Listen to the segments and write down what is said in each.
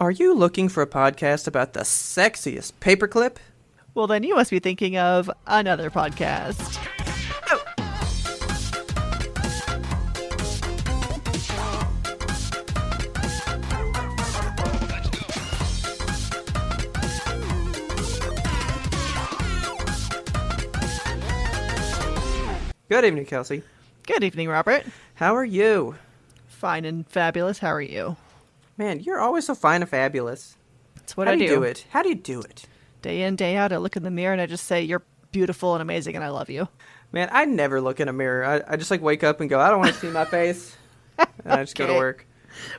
Are you looking for a podcast about the sexiest paperclip? Well, then you must be thinking of another podcast. Good evening, Kelsey. Good evening, Robert. How are you? Fine and fabulous. How are you? Man, you're always so fine and fabulous. That's what How I do you do it? How do you do it? Day in, day out, I look in the mirror and I just say, you're beautiful and amazing and I love you. Man, I never look in a mirror. I just wake up and go, I don't want to see my face. And I just go to Okay. work.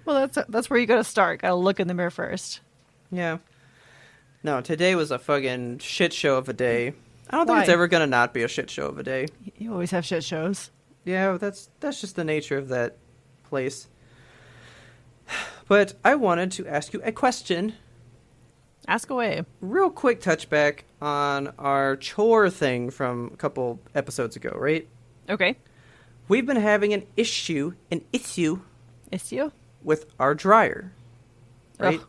Well, that's where you got to start. Got to look in the mirror first. Yeah. No, today was a fucking shit show of a day. I don't think it's Why? ever going to not be a shit show of a day. You always have shit shows. Yeah, that's just the nature of that place. But I wanted to ask you a question. Ask away. Real quick touchback on our chore thing from a couple episodes ago, right? Okay. We've been having an issue It's you. with our dryer, right? Ugh.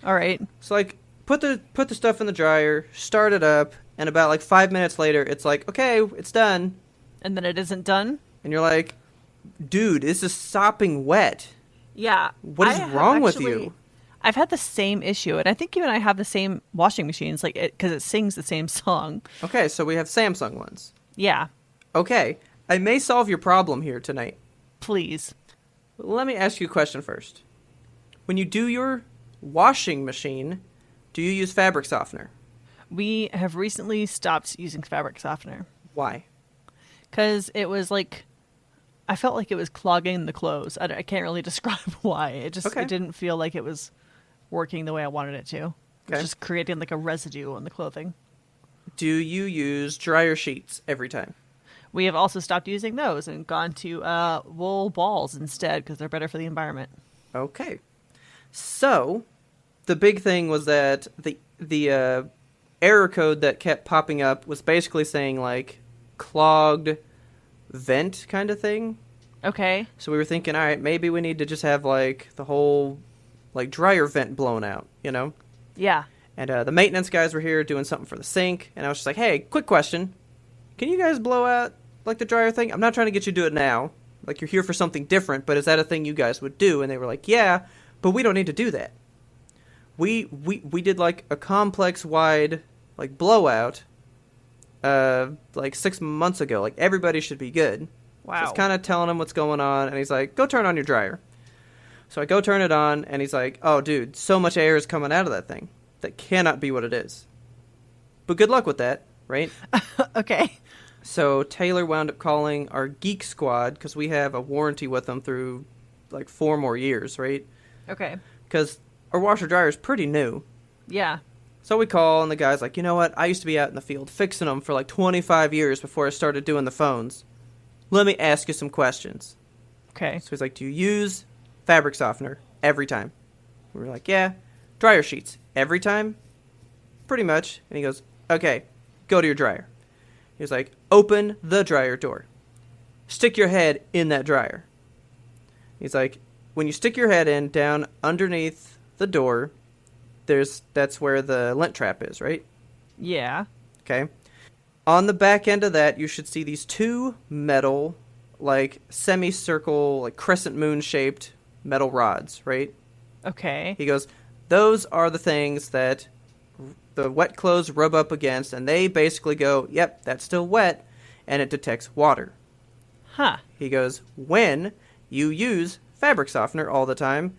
All right. So like put the stuff in the dryer, start it up, and about like 5 minutes later it's like, okay, it's done. And then it isn't done? And you're like, dude, this is sopping wet. Yeah. What is wrong with you? I've had the same issue, and I think you and I have the same washing machines, like because it sings the same song. Okay, so we have Samsung ones. Yeah. Okay, I may solve your problem here tonight. Please. Let me ask you a question first. When you do your washing machine, do you use fabric softener? We have recently stopped using fabric softener Why? because it was like, I felt like it was clogging the clothes. I can't really describe why. It didn't feel like it was working the way I wanted it to. It was Okay. just creating like a residue on the clothing. Do you use dryer sheets every time? We have also stopped using those and gone to wool balls instead because they're better for the environment. Okay. So, the big thing was that the error code that kept popping up was basically saying, like, clogged vent kind of thing. Okay. So we were thinking, all right, maybe we need to just have, like, the whole, like, dryer vent blown out, you know? Yeah. And the maintenance guys were here doing something for the sink, and I was just like, hey, quick question. Can you guys blow out, like, the dryer thing? I'm not trying to get you to do it now. Like, you're here for something different, but is that a thing you guys would do? And they were like, yeah, but we don't need to do that. We did, like, a complex-wide, like, blowout, like, 6 months ago. Like, everybody should be good. Wow. So I was kind of telling him what's going on, and he's like, go turn on your dryer. So I go turn it on, and he's like, oh, dude, so much air is coming out of that thing. That cannot be what it is. But good luck with that, right? Okay. So Taylor wound up calling our Geek Squad, because we have a warranty with them through, like, 4 more years, right? Okay. Because our washer-dryer is pretty new. Yeah. So we call, and the guy's like, you know what? I used to be out in the field fixing them for, like, 25 years before I started doing the phones. Let me ask you some questions. Okay. So he's like, do you use fabric softener every time? We were like, yeah. Dryer sheets every time? Pretty much. And he goes, okay, go to your dryer. He was like, open the dryer door. Stick your head in that dryer. He's like, when you stick your head in, down underneath the door, that's where the lint trap is, right? Yeah. Okay. On the back end of that, you should see these 2 metal, like, semicircle, like, crescent moon-shaped metal rods, right? Okay. He goes, those are the things that the wet clothes rub up against, and they basically go, yep, that's still wet, and it detects water. Huh. He goes, when you use fabric softener all the time,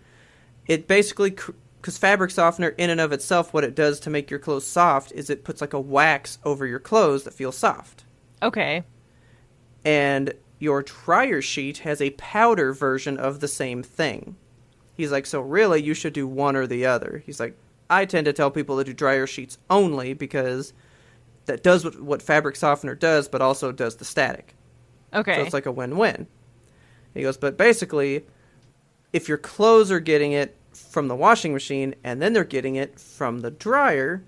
it basically, because fabric softener in and of itself, what it does to make your clothes soft is it puts like a wax over your clothes that feels soft. Okay. And your dryer sheet has a powder version of the same thing. He's like, so really, you should do one or the other. He's like, I tend to tell people to do dryer sheets only because that does what fabric softener does, but also does the static. Okay. So it's like a win-win. He goes, but basically, if your clothes are getting it from the washing machine and then they're getting it from the dryer,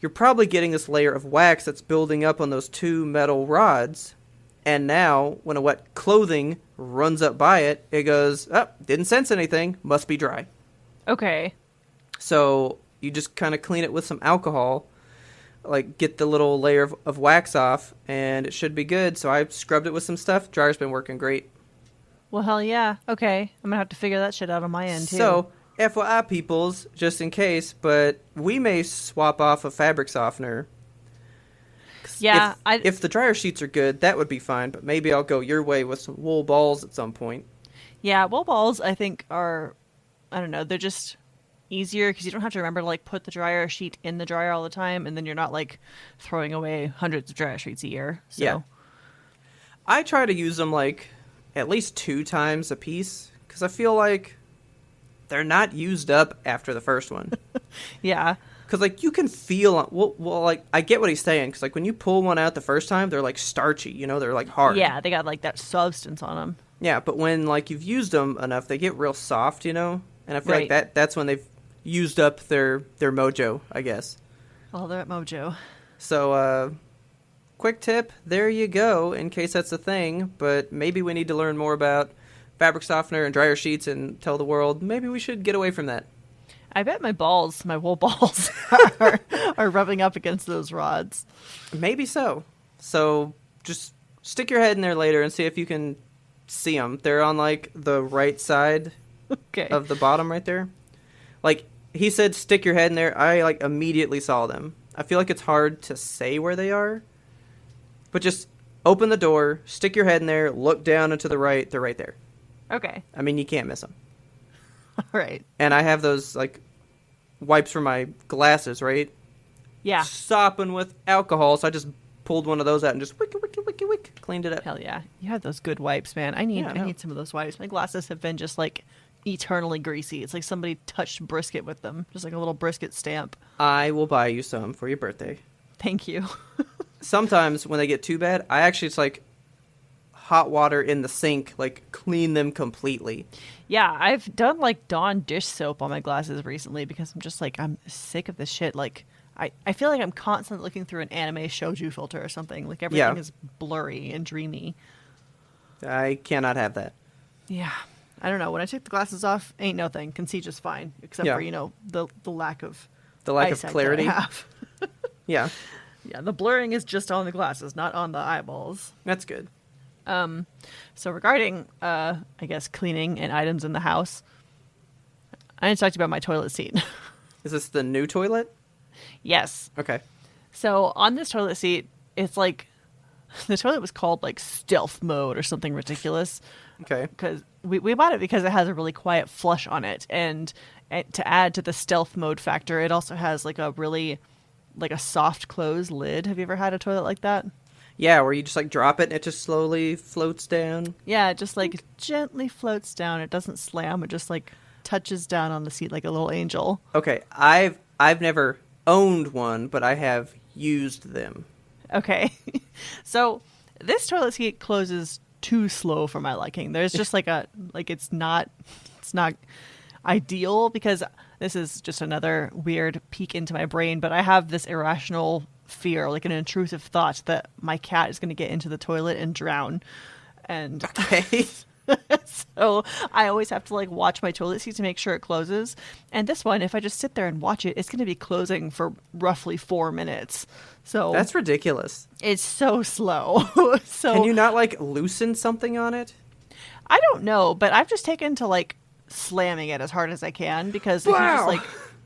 you're probably getting this layer of wax that's building up on those 2 metal rods. And now, when a wet clothing runs up by it, it goes, oh, didn't sense anything, must be dry. Okay. So you just kind of clean it with some alcohol, like get the little layer of wax off, and it should be good. So I scrubbed it with some stuff. Dryer's been working great. Well, hell yeah. Okay. I'm going to have to figure that shit out on my end, too. So, FYI, peoples, just in case, but we may swap off a fabric softener. Yeah. If the dryer sheets are good, that would be fine, but maybe I'll go your way with some wool balls at some point. Yeah, wool balls, I think, are, I don't know, they're just easier because you don't have to remember to, like, put the dryer sheet in the dryer all the time, and then you're not, like, throwing away hundreds of dryer sheets a year. So. Yeah. I try to use them, like, at least 2 times a piece, because I feel like they're not used up after the first one. Yeah. Because, like, you can feel, well, like, I get what he's saying, because, like, when you pull one out the first time, they're, like, starchy, you know, they're, like, hard. Yeah, they got, like, that substance on them. Yeah, but when, like, you've used them enough, they get real soft, you know? And I feel Right. like that's when they've used up their mojo, I guess. Oh, they're at Mojo. So, quick tip, there you go, in case that's a thing, but maybe we need to learn more about fabric softener and dryer sheets and tell the world maybe we should get away from that. I bet my wool balls, are rubbing up against those rods. Maybe so. So, just stick your head in there later and see if you can see them. They're on, like, the right side Okay. of the bottom right there. Like, he said stick your head in there. I, like, immediately saw them. I feel like it's hard to say where they are. But just open the door, stick your head in there, look down and to the right. They're right there. Okay. I mean, you can't miss them. All right. And I have those, like, wipes for my glasses, right? Yeah. Sopping with alcohol, so I just pulled one of those out and just wick, cleaned it up. Hell yeah. You have those good wipes, man. I need some of those wipes. My glasses have been just, like, eternally greasy. It's like somebody touched brisket with them. Just like a little brisket stamp. I will buy you some for your birthday. Thank you. Sometimes when they get too bad, I actually, it's like hot water in the sink, like clean them completely. Yeah, I've done like Dawn dish soap on my glasses recently because I'm just like, I'm sick of this shit. Like, I feel like I'm constantly looking through an anime shoujo filter or something. Like everything is blurry and dreamy. I cannot have that. Yeah. I don't know. When I take the glasses off, ain't no thing. Can see just fine. Except for, you know, the lack of Clarity. that I have. Yeah. Yeah, the blurring is just on the glasses, not on the eyeballs. That's good. So regarding, I guess, cleaning and items in the house, I need to talk to you about my toilet seat. Is this the new toilet? Yes. Okay. So on this toilet seat, it's like, the toilet was called like stealth mode or something ridiculous. Okay. Because we bought it because it has a really quiet flush on it. And to add to the stealth mode factor, it also has like a really, like a soft close lid. Have you ever had a toilet like that? Yeah, where you just like drop it and it just slowly floats down. Yeah, it just like gently floats down. It doesn't slam. It just like touches down on the seat like a little angel. Okay, I've never owned one, but I have used them. Okay. So this toilet seat closes too slow for my liking. There's just like it's not ideal because this is just another weird peek into my brain, but I have this irrational fear, like an intrusive thought that my cat is going to get into the toilet and drown. And Okay. so I always have to like watch my toilet seat to make sure it closes. And this one, if I just sit there and watch it, it's going to be closing for roughly 4 minutes. So That's ridiculous. it's so slow. So Can you not like loosen something on it? I don't know, but I've just taken to like slamming it as hard as I can because if you just Wow. like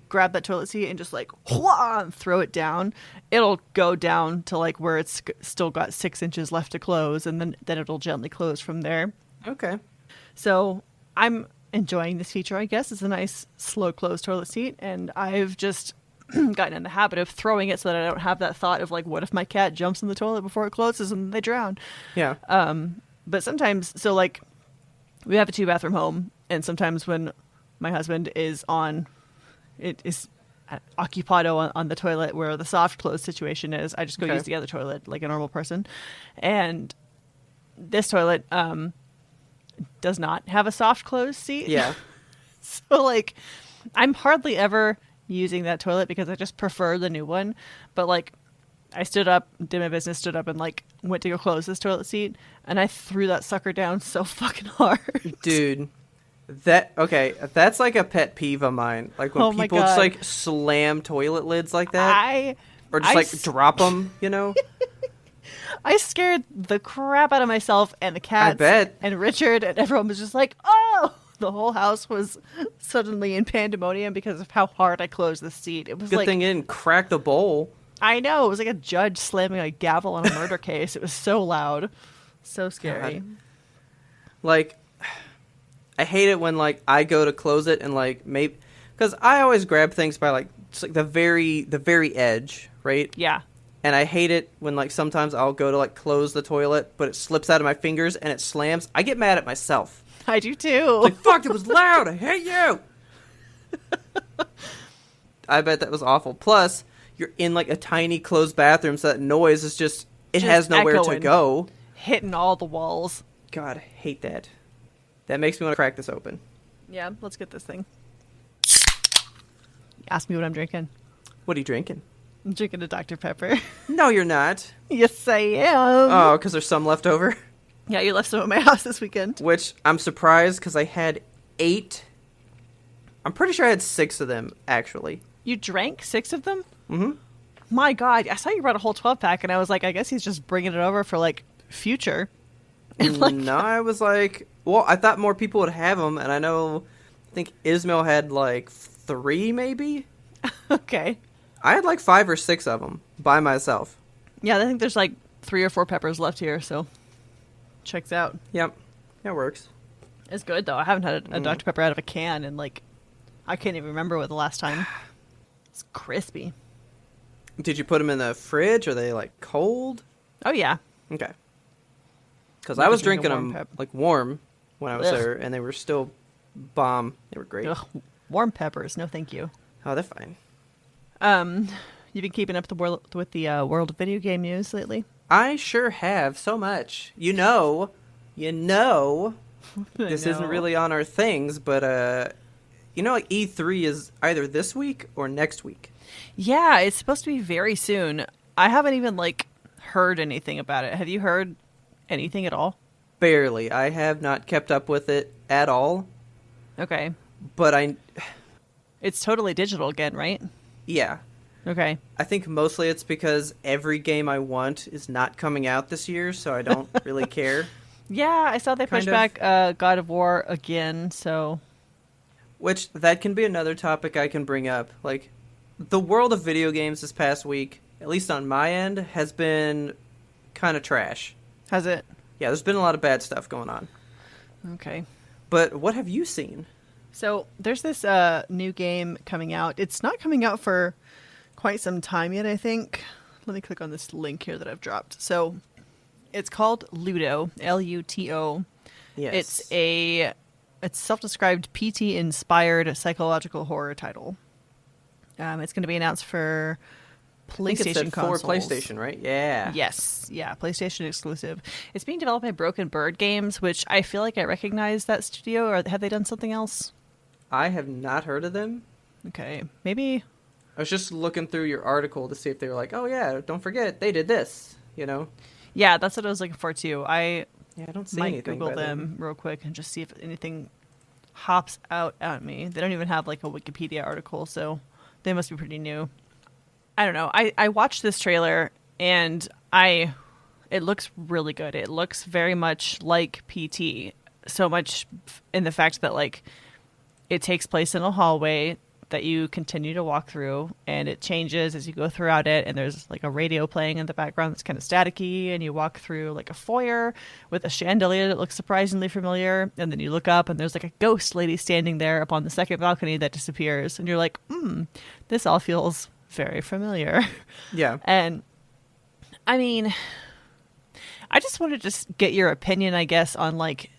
grab that toilet seat and just like and throw it down, it'll go down to like where it's still got 6 inches left to close, and then it'll gently close from there. Okay. So I'm enjoying this feature, I guess. It's a nice slow close toilet seat, and I've just gotten in the habit of throwing it so that I don't have that thought of like, what if my cat jumps in the toilet before it closes and they drown? Yeah. But sometimes, so like we have a 2-bathroom home, and sometimes when my husband is occupado on the toilet where the soft close situation is, I just go use the other toilet like a normal person. And this toilet does not have a soft close seat. Yeah. So like I'm hardly ever using that toilet because I just prefer the new one. But like I stood up, did my business, stood up and like went to go close this toilet seat, and I threw that sucker down so fucking hard. Dude, That's like a pet peeve of mine. Like when Oh my people just God. like slam toilet lids like that, or just I like s- drop them. You know, I scared the crap out of myself and the cats bet. and Richard, and everyone was just like, "Oh!" The whole house was suddenly in pandemonium because of how hard I closed the seat. It was Good like, thing you didn't crack the bowl. I know, it was like a judge slamming a gavel on a murder case. It was so loud, so scary. God. Like, I hate it when like I go to close it and like maybe because I always grab things by like just like the very edge, right? Yeah. And I hate it when like sometimes I'll go to like close the toilet, but it slips out of my fingers and it slams. I get mad at myself. I do too. Like, fuck, it was loud. I hate you. I bet that was awful. Plus, you're in like a tiny closed bathroom, so that noise is just has nowhere to echoing. go. Hitting all the walls. God, I hate that. That makes me want to crack this open. Yeah, let's get this thing. Ask me what I'm drinking. What are you drinking? I'm drinking a Dr. Pepper. No, you're not. Yes, I am. Oh, because there's some left over? Yeah, you left some at my house this weekend. Which I'm surprised because I had 8. I'm pretty sure I had 6 of them, actually. You drank 6 of them? Mm-hmm. My God, I saw you brought a whole 12-pack, and I was like, I guess he's just bringing it over for, like, future. And, like, No, I was like, well, I thought more people would have them, and I think Ismail had like 3, maybe? okay. I had like 5 or 6 of them by myself. Yeah, I think there's, like, 3 or 4 peppers left here, so checks out. Yep, that works. It's good, though. I haven't had a Dr. Pepper out of a can, and, like, I can't even remember what the last time. It's crispy. Did you put them in the fridge? Are they like cold? Oh, yeah. Okay. Because Like I was to drink a drinking warm them pep. like warm when I was Ugh. there, and they were still bomb. They were great. Ugh, warm peppers. No, thank you. Oh, they're fine. You've been keeping up with the world of video game news lately? I sure have so much. You know, this isn't really on our things, but like E3 is either this week or next week. Yeah, it's supposed to be very soon. I haven't even, like, heard anything about it. Have you heard anything at all? Barely. I have not kept up with it at all, Okay. but It's totally digital again, right? yeah. Okay. I think mostly it's because every game I want is not coming out this year, so I don't really care. Yeah, I saw they pushed Kind of. back God of War again, so... Which, that can be another topic I can bring up. Like, the world of video games this past week, at least on my end, has been kind of trash. Has it? Yeah, there's been a lot of bad stuff going on. Okay. But what have you seen? So there's this new game coming out. It's not coming out for quite some time yet, I think. Let me click on this link here that I've dropped. So it's called Ludo, Luto. Yes. It's self-described PT-inspired psychological horror title. It's going to be announced for I think it PlayStation said consoles. for PlayStation, right? Yeah. Yes, yeah, PlayStation exclusive. It's being developed by Broken Bird Games, which I feel like I recognize that studio, or have they done something else? I have not heard of them. Okay, maybe. I was just looking through your article to see if they were like, oh yeah, don't forget, they did this, you know? Yeah, that's what I was looking for too. I Yeah, I don't see might anything Google by them real quick and just see if anything hops out at me. They don't even have like a Wikipedia article, so they must be pretty new. I don't know. I watched this trailer and it looks really good. It looks very much like PT. So much in the fact that like it takes place in a hallway that you continue to walk through, and it changes as you go throughout it, and there's like a radio playing in the background that's kind of staticky, and you walk through like a foyer with a chandelier that looks surprisingly familiar, and then you look up and there's like a ghost lady standing there up on the second balcony that disappears, and you're like, this all feels very familiar. Yeah. And I mean, I just wanted to just get your opinion, I guess, on like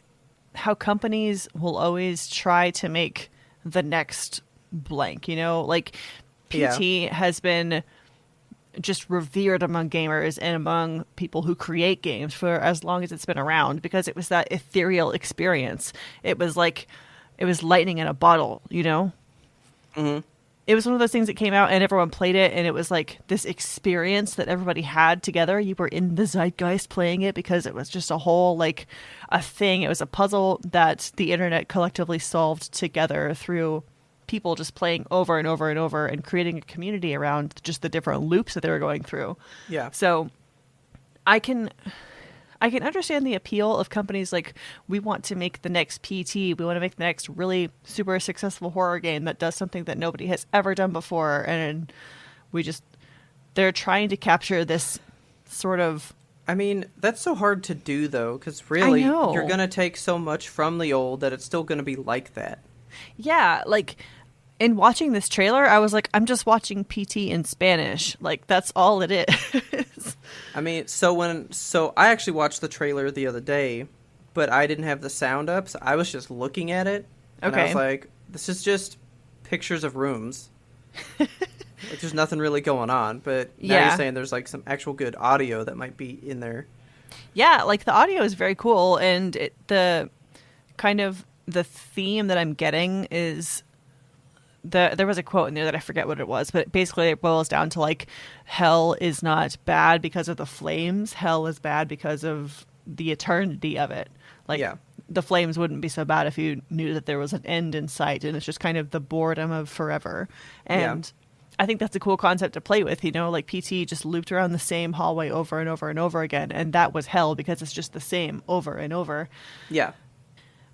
how companies will always try to make the next blank, you know, like PT has been just revered among gamers and among people who create games for as long as it's been around, because it was that ethereal experience. It was like, it was lightning in a bottle, you know? Mm-hmm. it was one of those things that came out and everyone played it, and it was like this experience that everybody had together. You were in the zeitgeist playing it because it was just a whole, like, a thing. It was a puzzle that the internet collectively solved together through people just playing over and over and over and creating a community around just the different loops that they were going through. Yeah. So I can understand the appeal of companies like, we want to make the next PT, we want to make the next really super successful horror game that does something that nobody has ever done before, and they're trying to capture this sort of... I mean, that's so hard to do, though, because really, I know. you're going to take so much from the old that it's still going to be like that. Yeah, like, in watching this trailer, I was like, I'm just watching PT in Spanish. Like, that's all it is. I mean, so I actually watched the trailer the other day, but I didn't have the sound up, so I was just looking at it, and I was like, this is just pictures of rooms. Like, there's nothing really going on, but now you're saying there's, like, some actual good audio that might be in there. Yeah, like, the audio is very cool, and the theme that I'm getting is... There was a quote in there that I forget what it was, but basically it boils down to, like, hell is not bad because of the flames. Hell is bad because of the eternity of it. Like, the flames wouldn't be so bad if you knew that there was an end in sight, and it's just kind of the boredom of forever. And I think that's a cool concept to play with, you know, like PT just looped around the same hallway over and over and over again, and that was hell because it's just the same over and over. Yeah.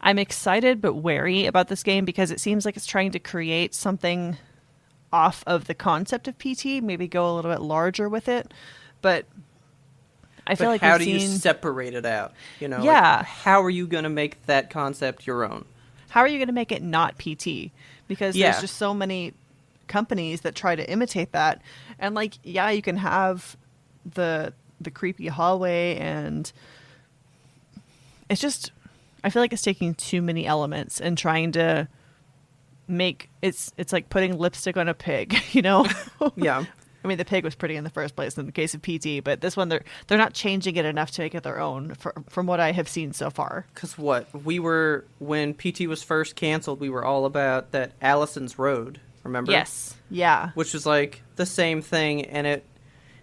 I'm excited but wary about this game because it seems like it's trying to create something off of the concept of PT, maybe go a little bit larger with it. But I feel like how do you separate it out? You know, yeah. Like, how are you going to make that concept your own? How are you going to make it not PT? Because there's just so many companies that try to imitate that. And, like, yeah, you can have the creepy hallway, and it's just... I feel like it's taking too many elements and trying to make it's like putting lipstick on a pig, you know? Yeah. I mean, the pig was pretty in the first place in the case of PT, but this one they're not changing it enough to make it their own from what I have seen so far. Because when PT was first canceled, we were all about that Allison's Road, remember? Yes. Yeah. Which was like the same thing, and it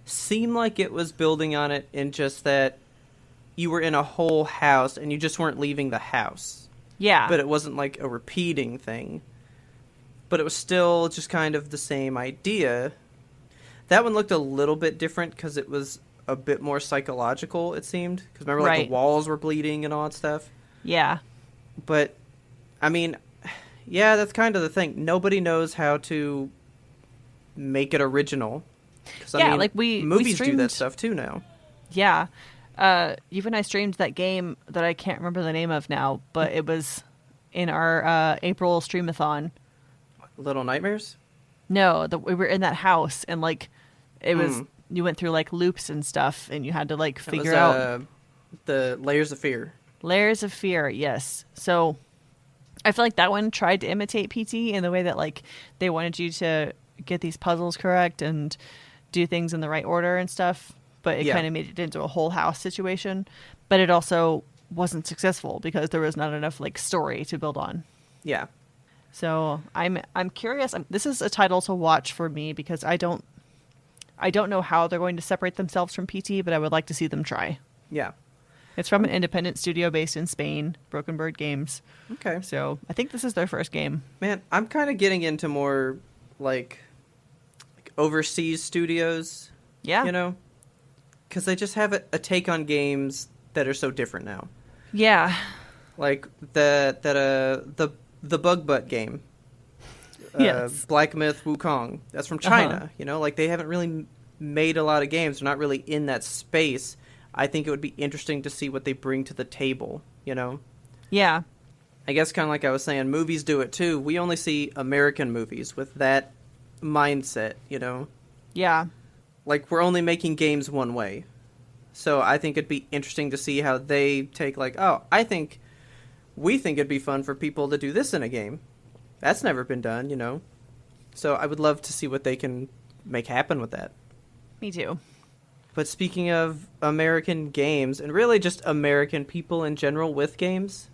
seemed like it was building on it in just that you were in a whole house and you just weren't leaving the house. Yeah. But it wasn't like a repeating thing. But it was still just kind of the same idea. That one looked a little bit different because it was a bit more psychological, it seemed. Because remember, like, the walls were bleeding and all that stuff? Yeah. But, I mean, yeah, that's kind of the thing. Nobody knows how to make it original. Yeah, I mean, like movies do that stuff too now. Yeah. You and I streamed that game that I can't remember the name of now, but it was in our April streamathon. Little Nightmares? No, we were in that house, and, like, it was you went through, like, loops and stuff, and you had to, like, figure out the Layers of Fear. Layers of Fear, yes. So I feel like that one tried to imitate PT in the way that, like, they wanted you to get these puzzles correct and do things in the right order and stuff. But it kind of made it into a whole house situation. But it also wasn't successful because there was not enough, like, story to build on. Yeah. So I'm curious. This is a title to watch for me because I don't know how they're going to separate themselves from PT, but I would like to see them try. Yeah. It's from an independent studio based in Spain, Broken Bird Games. Okay. So I think this is their first game. Man, I'm kind of getting into more, like overseas studios. Yeah. You know? Because they just have a take on games that are so different now. Yeah. Like the Bug Butt game. Yes. Black Myth Wukong. That's from China. You know, like, they haven't really made a lot of games. They're not really in that space. I think it would be interesting to see what they bring to the table, you know? Yeah. I guess kind of like I was saying, movies do it too. We only see American movies with that mindset, you know? Yeah. Like, we're only making games one way. So I think it'd be interesting to see how they take, like, oh, we think it'd be fun for people to do this in a game. That's never been done, you know? So I would love to see what they can make happen with that. Me too. But speaking of American games, and really just American people in general with games,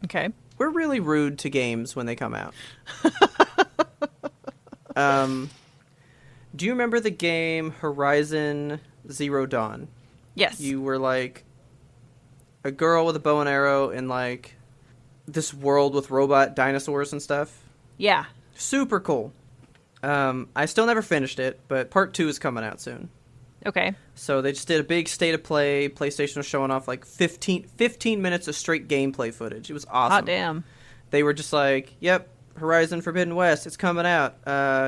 okay, we're really rude to games when they come out. Do you remember the game Horizon Zero Dawn? Yes. You were like a girl with a bow and arrow in like this world with robot dinosaurs and stuff. Yeah. Super cool. I still never finished it, but part 2 is coming out soon. Okay. So they just did a big state of play. PlayStation was showing off like 15 minutes of straight gameplay footage. It was awesome. Hot damn. They were just like, yep, Horizon Forbidden West, it's coming out.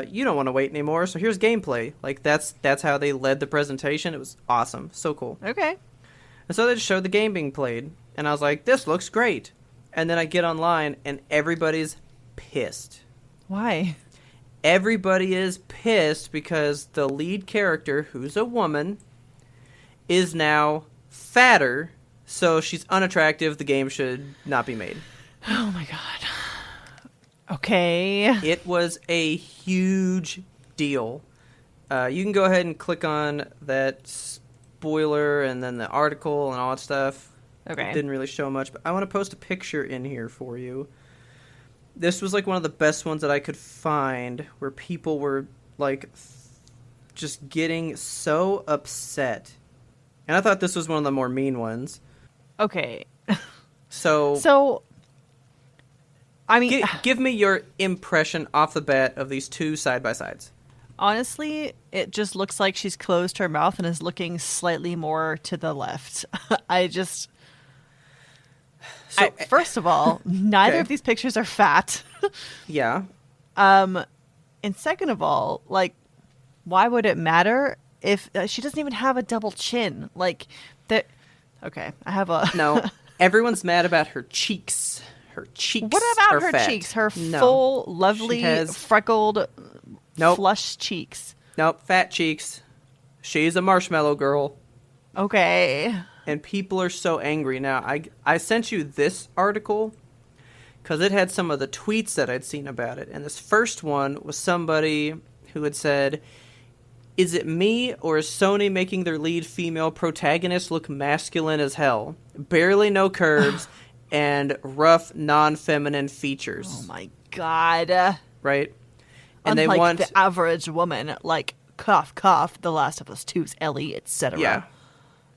You don't want to wait anymore, so here's gameplay. Like, that's how they led the presentation. It was awesome. So cool. Okay. And so they just showed the game being played, and I was like, this looks great. And then I get online, and everybody's pissed. Why? Everybody is pissed because the lead character, who's a woman, is now fatter, so she's unattractive. The game should not be made. Oh my god. Okay. It was a huge deal. You can go ahead and click on that spoiler and then the article and all that stuff. Okay. It didn't really show much, but I want to post a picture in here for you. This was like one of the best ones that I could find where people were like just getting so upset. And I thought this was one of the more mean ones. Okay. So I mean, give me your impression off the bat of these two side by sides. honestly, it just looks like she's closed her mouth and is looking slightly more to the left. First of all, neither of these pictures are fat. Yeah. And second of all, like, why would it matter if she doesn't even have a double chin? Like, that. Okay, I have a. No, everyone's mad about her cheeks. Her cheeks. What about are her fat. cheeks? Her No. full, lovely, freckled, flush cheeks. Nope, fat cheeks. She's a marshmallow girl. Okay. And people are so angry. Now, I sent you this article because it had some of the tweets that I'd seen about it. And this first one was somebody who had said, is it me or is Sony making their lead female protagonist look masculine as hell? Barely no curves and rough, non-feminine features. Oh my god. Right? And Unlike they want the average woman, like, cough, cough, The Last of Us 2's Ellie, etc. Yeah.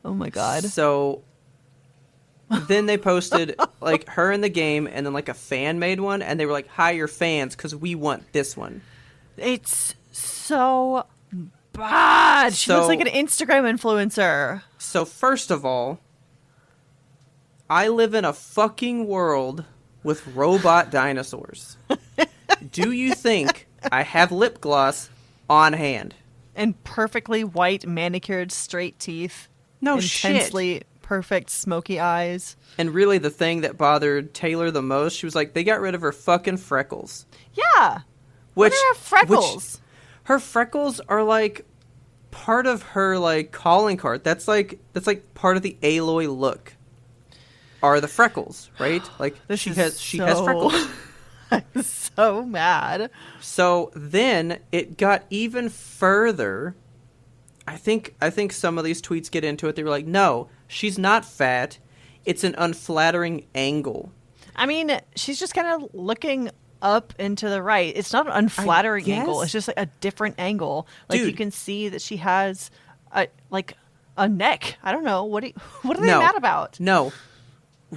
Oh my god. So then they posted like her in the game, and then like a fan made one, and they were like, hire fans because we want this one. It's so bad. She looks like an Instagram influencer. So first of all, I live in a fucking world with robot dinosaurs. Do you think I have lip gloss on hand? And perfectly white, manicured, straight teeth. No intensely shit. Perfect, smoky eyes. And really the thing that bothered Taylor the most, she was like, they got rid of her fucking freckles. Yeah. What are her freckles? Her freckles are like part of her like calling card. That's like part of the Aloy look. Are the freckles, right? Like she has freckles. I'm so mad. So then it got even further. I think some of these tweets get into it. They were like, no, she's not fat. It's an unflattering angle. I mean, she's just kind of looking up and to the right. It's not an unflattering angle. It's just like a different angle. Like, you can see that she has a neck. I don't know. What are they mad about? No.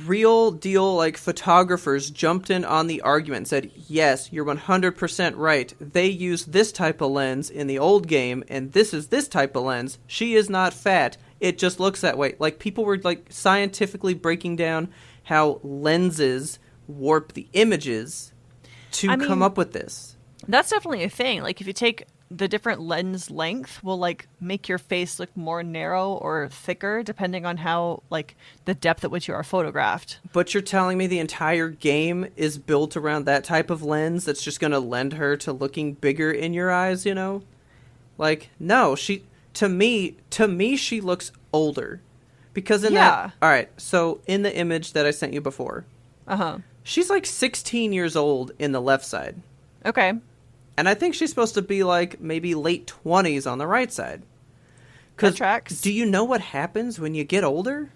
Real deal, like, photographers jumped in on the argument and said, yes, you're 100% right. They used this type of lens in the old game, and this is this type of lens. She is not fat. It just looks that way. Like, people were, like, scientifically breaking down how lenses warp the images to come up with this. That's definitely a thing. Like, if you take the different lens length will like make your face look more narrow or thicker depending on how like the depth at which you are photographed. But you're telling me the entire game is built around that type of lens that's just going to lend her to looking bigger in your eyes, you know? Like, no, to me she looks older. Because in that, all right, so in the image that I sent you before, she's like 16 years old in the left side. Okay. And I think she's supposed to be like maybe late 20s on the right side. That tracks. Do you know what happens when you get older?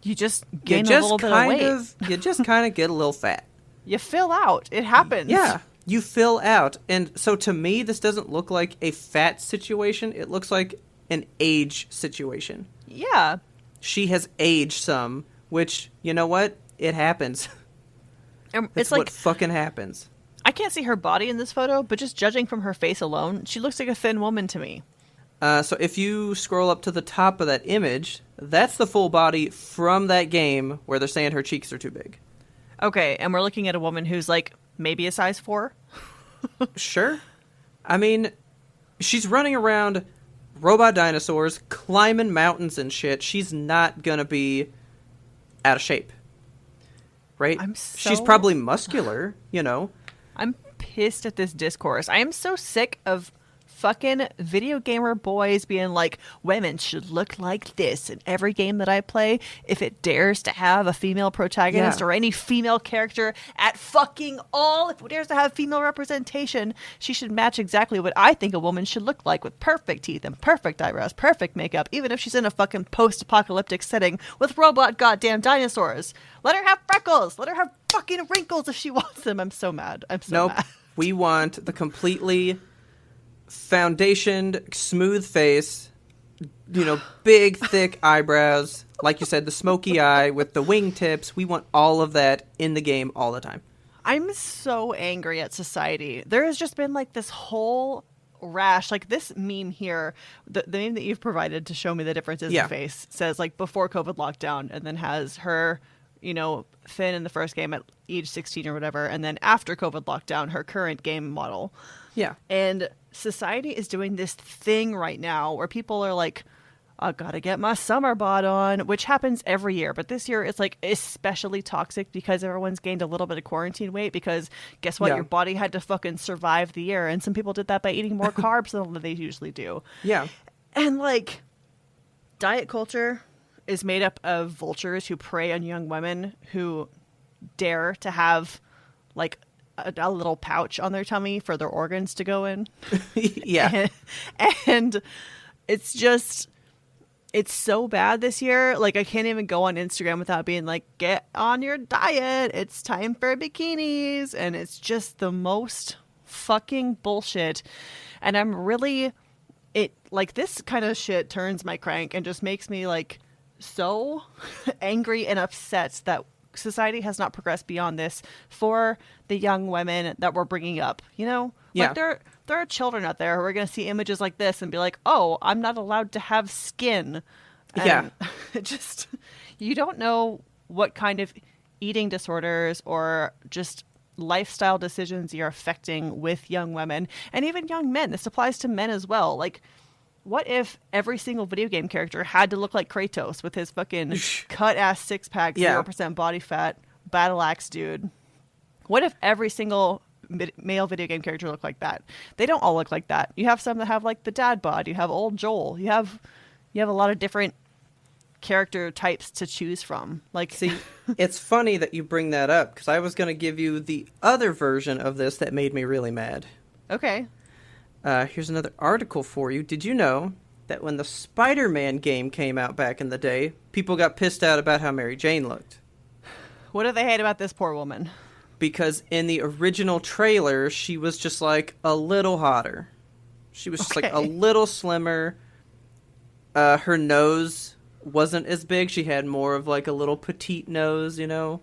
You just gain a little bit of weight. You just kind of get a little fat. You fill out. It happens. Yeah. You fill out. And so to me, this doesn't look like a fat situation. It looks like an age situation. Yeah. She has aged some, which, you know what? It happens. It's what like fucking happens. I can't see her body in this photo, but just judging from her face alone, she looks like a thin woman to me. So if you scroll up to the top of that image, that's the full body from that game where they're saying her cheeks are too big. Okay, and we're looking at a woman who's like maybe a size 4. Sure. I mean, she's running around robot dinosaurs, climbing mountains and shit. She's not gonna be out of shape. Right? She's probably muscular, you know. I'm pissed at this discourse. I am so sick of fucking video gamer boys being like, women should look like this in every game that I play. If it dares to have a female protagonist or any female character at fucking all, if it dares to have female representation, she should match exactly what I think a woman should look like, with perfect teeth and perfect eyebrows, perfect makeup, even if she's in a fucking post-apocalyptic setting with robot goddamn dinosaurs. Let her have freckles. Let her have fucking wrinkles if she wants them. I'm so mad. I'm so mad. We want the completely foundationed, smooth face, you know, big, thick eyebrows. Like you said, the smoky eye with the wingtips. We want all of that in the game all the time. I'm so angry at society. There has just been like this whole rash, like this meme here, the meme that you've provided to show me the differences in face says like before COVID lockdown, and then has her, you know, Finn in the first game at age 16 or whatever, and then after COVID lockdown, her current game model. Yeah. And society is doing this thing right now where people are like, I gotta get my summer bod on, which happens every year. But this year it's like especially toxic because everyone's gained a little bit of quarantine weight because guess what? Your body had to fucking survive the year. And some people did that by eating more carbs than they usually do. Yeah. And like diet culture is made up of vultures who prey on young women who dare to have like a little pouch on their tummy for their organs to go in. And it's just, it's so bad this year. Like I can't even go on Instagram without being like, get on your diet. It's time for bikinis. And it's just the most fucking bullshit. And I'm really, it like this kind of shit turns my crank and just makes me like so angry and upset that society has not progressed beyond this for the young women that we're bringing up, you know? Like there are children out there who are going to see images like this and be like, oh, I'm not allowed to have skin. And it just, you don't know what kind of eating disorders or just lifestyle decisions you're affecting with young women and even young men. This applies to men as well. Like, what if every single video game character had to look like Kratos with his fucking cut-ass six-pack, 0% body fat, battle axe dude? What if every single male video game character looked like that? They don't all look like that. You have some that have, like, the dad bod. You have old Joel. You have a lot of different character types to choose from. Like, see, it's funny that you bring that up, because I was going to give you the other version of this that made me really mad. Okay. Here's another article for you. Did you know that when the Spider-Man game came out back in the day, people got pissed out about how Mary Jane looked? What do they hate about this poor woman? Because in the original trailer, she was just like a little hotter. She was just like a little slimmer. Her nose wasn't as big. She had more of like a little petite nose, you know?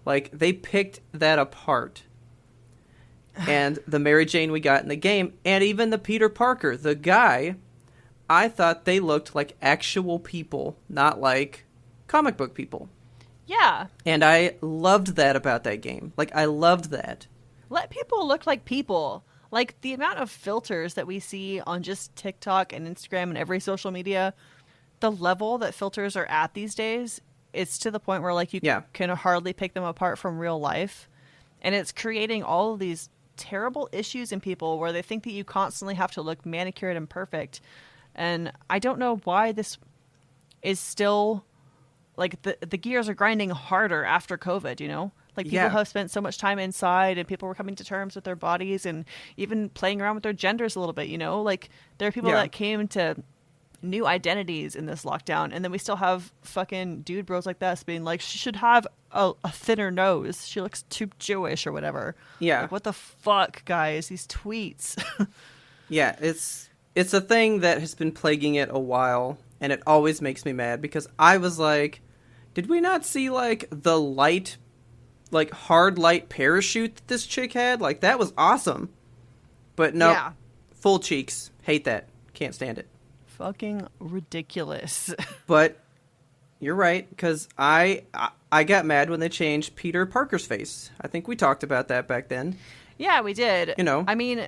Like, they picked that apart. And the Mary Jane we got in the game, and even the Peter Parker, the guy, I thought they looked like actual people, not like comic book people. Yeah. And I loved that about that game. Like, I loved that. Let people look like people. Like, the amount of filters that we see on just TikTok and Instagram and every social media, the level that filters are at these days, it's to the point where, like, you can hardly pick them apart from real life. And it's creating all of these terrible issues in people where they think that you constantly have to look manicured and perfect. And I don't know why this is still, like, the gears are grinding harder after COVID, you know? Like, people have spent so much time inside, and people were coming to terms with their bodies and even playing around with their genders a little bit, you know? Like, there are people that came to new identities in this lockdown, and then we still have fucking dude bros like this being like, she should have a thinner nose. She looks too Jewish or whatever. Yeah. Like, what the fuck, guys? These tweets. Yeah, it's a thing that has been plaguing it a while, and it always makes me mad because I was like, did we not see like the light, like hard light parachute that this chick had? Like that was awesome. But no, Yeah. full cheeks. Hate that. Can't stand it. Fucking ridiculous. But you're right, because I got mad when they changed Peter Parker's face. I think we talked about that back then. Yeah, we did. You know. I mean,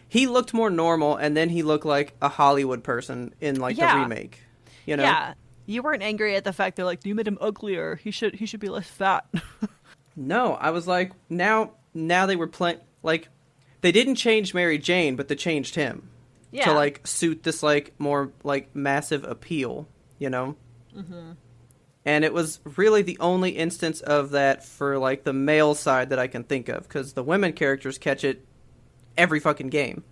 He looked more normal, and then he looked like a Hollywood person in like the remake. You know? yeah. You weren't angry at the fact they're like, you made him uglier. He should be less fat. No, I was like, now they were playing, like, they didn't change Mary Jane, but they changed him. Yeah. To, like, suit this, like, more, like, massive appeal, you know? Mm-hmm. And it was really the only instance of that for, like, the male side that I can think of, because the women characters catch it every fucking game.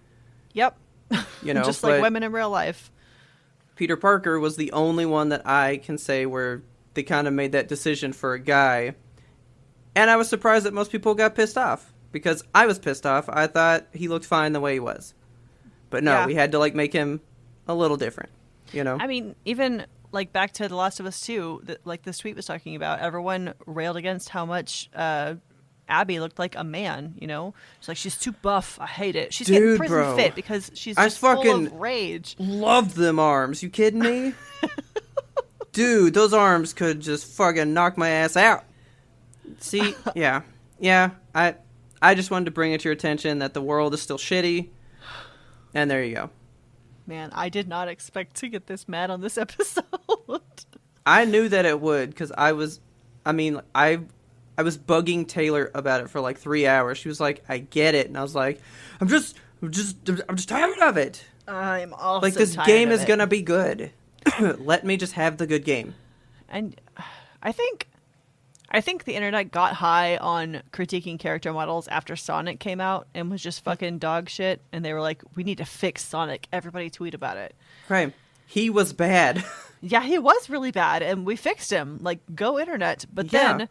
Yep. You know? Just like women in real life. Peter Parker was the only one that I can say where they kind of made that decision for a guy. And I was surprised that most people got pissed off, because I was pissed off. I thought he looked fine the way he was. But no, Yeah. we had to, like, make him a little different, you know? I mean, even like back to The Last of Us 2, like this tweet was talking about, everyone railed against how much Abby looked like a man, you know? It's like, she's too buff. I hate it. She's getting Dude, prison bro. fit because she's I just full fucking of rage. Loved them arms. You kidding me? Dude, those arms could just fucking knock my ass out. See, yeah. Yeah, I just wanted to bring it to your attention that the world is still shitty. And there you go. Man, I did not expect to get this mad on this episode. I knew that it would, because I was bugging Taylor about it for like 3 hours. She was like, I get it. And I was like, I'm just tired of it. I'm also Like, this tired game of is it. going to be good. Let me just have the good game. And I think the internet got high on critiquing character models after Sonic came out and was just fucking dog shit. And they were like, we need to fix Sonic. Everybody tweet about it. Right. He was bad. Yeah, he was really bad, and we fixed him. Like, go internet. But Yeah. then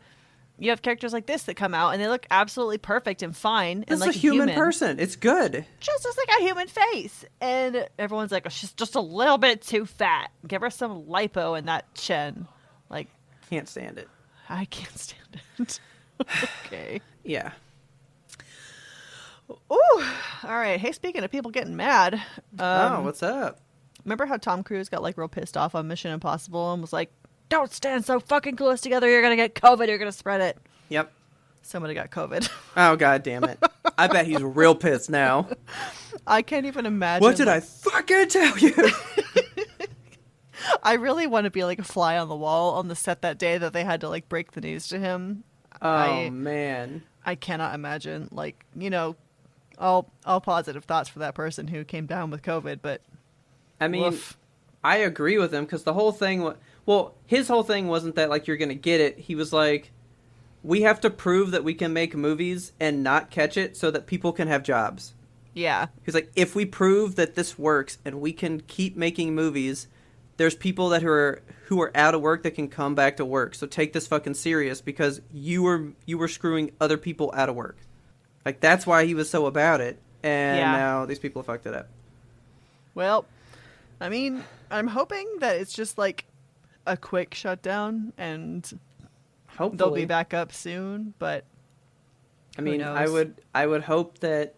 you have characters like this that come out, and they look absolutely perfect and fine. It's and like a human person. It's good. just looks like a human face. And everyone's like, oh, she's just a little bit too fat. Give her some lipo in that chin. Like, Can't stand it. I can't stand it. Okay. Yeah. Ooh. All right. Hey, speaking of people getting mad. What's up? Remember how Tom Cruise got like real pissed off on Mission Impossible and was like, don't stand so fucking close together. You're going to get COVID. You're going to spread it. Yep. Somebody got COVID. Oh, God damn it. I bet he's real pissed now. I can't even imagine. What did I fucking tell you? I really want to be like a fly on the wall on the set that day that they had to like break the news to him. Oh, man. I cannot imagine, like, you know, all positive thoughts for that person who came down with COVID, but I mean, woof. I agree with him, because the whole thing, his whole thing wasn't that, like, you're going to get it. He was like, we have to prove that we can make movies and not catch it so that people can have jobs. Yeah. He's like, if we prove that this works and we can keep making movies, there's people that who are out of work that can come back to work. So take this fucking serious, because you were screwing other people out of work. Like, that's why he was so about it. And Yeah. now these people have fucked it up. Well, I mean, I'm hoping that it's just like a quick shutdown and Hopefully. they'll be back up soon, but I mean, who knows? I would hope that,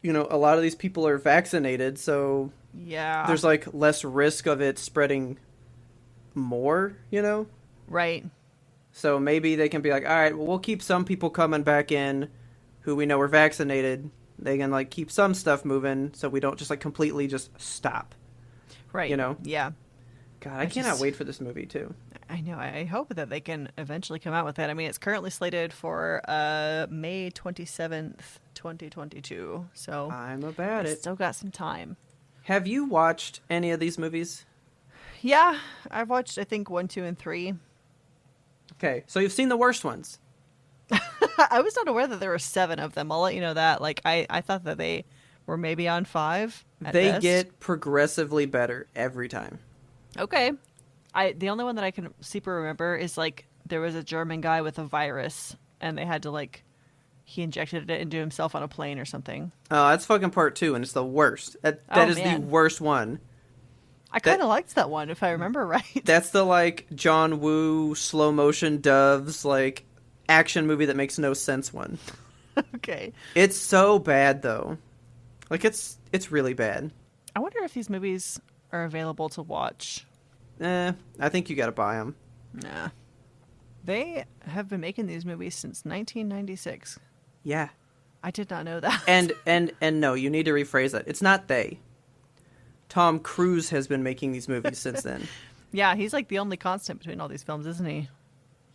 you know, a lot of these people are vaccinated, so yeah. there's like less risk of it spreading more, you know? Right. So maybe they can be like, all right, well, we'll keep some people coming back in who we know are vaccinated. They can like keep some stuff moving so we don't just like completely just stop. Right. You know? Yeah. God, I cannot wait for this movie too. I know. I hope that they can eventually come out with it. I mean, it's currently slated for May 27th, 2022. So I'm about it. still got some time. Have you watched any of these movies? Yeah. I've watched, I think, 1, 2, and 3. Okay, so you've seen the worst ones. I was not aware that there were 7 of them. I'll let you know that. Like, I thought that they We're maybe on 5 at They best. get progressively better every time. Okay. The only one that I can super remember is like there was a German guy with a virus and they had to like he injected it into himself on a plane or something. Oh, that's fucking part 2, and it's the worst. That is the Man. worst one. I kind of liked that one if I remember right. That's the like John Woo slow motion doves like action movie that makes no sense one. Okay. It's so bad though. Like it's really bad. I wonder if these movies are available to watch. I think you got to buy them. Nah. They have been making these movies since 1996. Yeah. I did not know that. And no, you need to rephrase that. It's not they. Tom Cruise has been making these movies since then. Yeah, he's like the only constant between all these films, isn't he?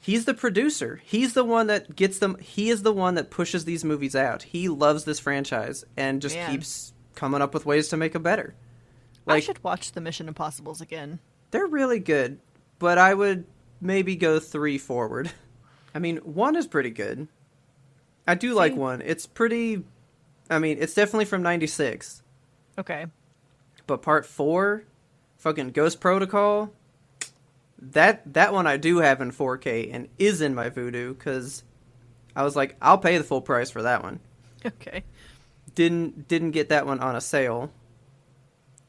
He's the producer. He's the one that gets them. He is the one that pushes these movies out. He loves this franchise and just keeps coming up with ways to make them better. I Like, should watch the Mission Impossibles again. they're really good, but I would maybe go 3 forward. I mean, 1 is pretty good. I do like 1. It's pretty... I mean, it's definitely from 96. Okay. But part 4, fucking Ghost Protocol, that one I do have in 4K and is in my Vudu, because I was like, I'll pay the full price for that one. Okay. Didn't get that one on a sale.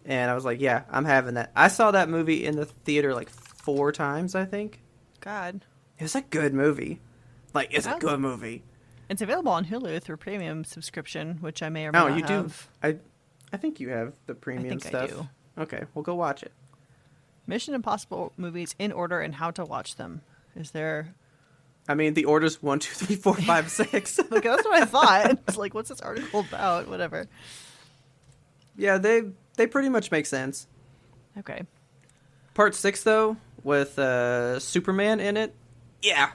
And I was like, yeah, I'm having that. I saw that movie in the theater like 4 times, I think. God. It was a good movie. Like, it's a good movie. It's available on Hulu through premium subscription, which I may or may not you have. do. I think you have the premium think I stuff. do. Okay, we'll go watch it. Mission Impossible movies in order and how to watch them. Is there... I mean, the order's 1, 2, 3, 4, 5, 6. Okay, that's what I thought. It's like, what's this article about? Whatever. Yeah, they pretty much make sense. Okay. Part 6, though, with Superman in it, yeah,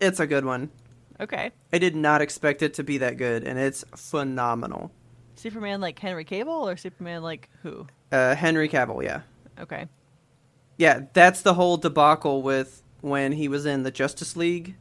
it's a good one. Okay. I did not expect it to be that good, and it's phenomenal. Superman like Henry Cavill or Superman like who? Henry Cavill, yeah. Okay. Yeah, that's the whole debacle with when he was in the Justice League.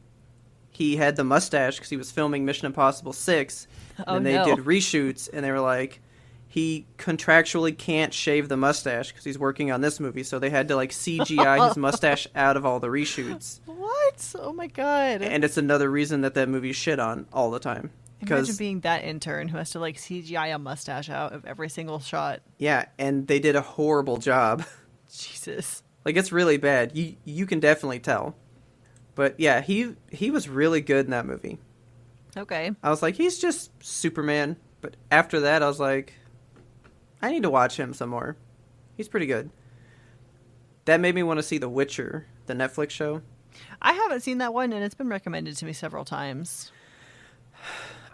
He had the mustache because he was filming Mission Impossible 6, and they did reshoots, and they were like, he contractually can't shave the mustache because he's working on this movie, so they had to like CGI his mustache out of all the reshoots. What? Oh my god. And it's another reason that movie's shit on all the time. Imagine being that intern who has to like CGI a mustache out of every single shot. Yeah, and they did a horrible job. Jesus. Like, it's really bad. You can definitely tell. But yeah, he was really good in that movie. Okay. I was like, he's just Superman. But after that, I was like, I need to watch him some more. He's pretty good. That made me want to see The Witcher, the Netflix show. I haven't seen that one, and it's been recommended to me several times.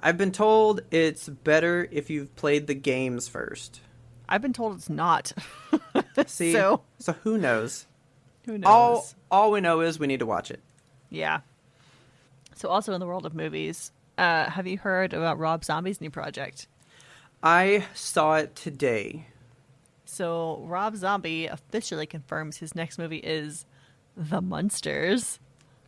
I've been told it's better if you've played the games first. I've been told it's not. See? So who knows? who knows? All we know is we need to watch it. Yeah. So also in the world of movies, have you heard about Rob Zombie's new project? I saw it today. So Rob Zombie officially confirms his next movie is The Munsters.